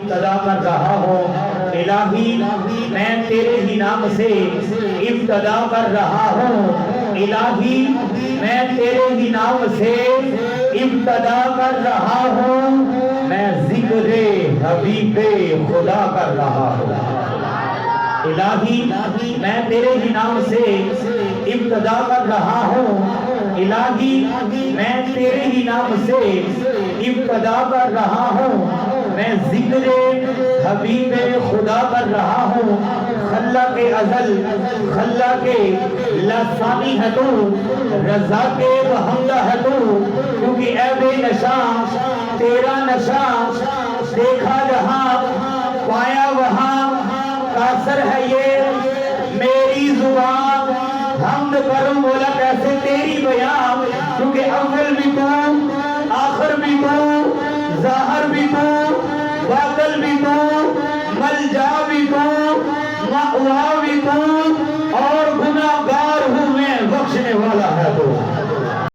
ابتدا کر رہا ہوں، الہی میں تیرے ہی نام سے ابتدا کر رہا ہوں، الہی میں تیرے ہی نام سے ابتدا کر رہا ہوں، میں ذکر حبیب خدا کر رہا ہوں۔ الہی میں تیرے ہی نام سے ابتدا کر رہا ہوں، الہی میں تیرے ہی نام سے ابتدا کر رہا ہوں، میں ذکر حبیب خدا کر رہا ہوں۔ خلق ازل خلق لسانی ہے تو، رزاق حمدہ ہے تو، کیونکہ اے بے نشاں تیرا نشاں دیکھا جہاں پایا وہاں، قاصر ہے یہ میری زبان حمد کروں مولا کیسے تیری بیان، کیونکہ اول بھی تو آخر بھی تو ظاہر بھی تو باطل بھی تو ملجا بھی تو مأوا بھی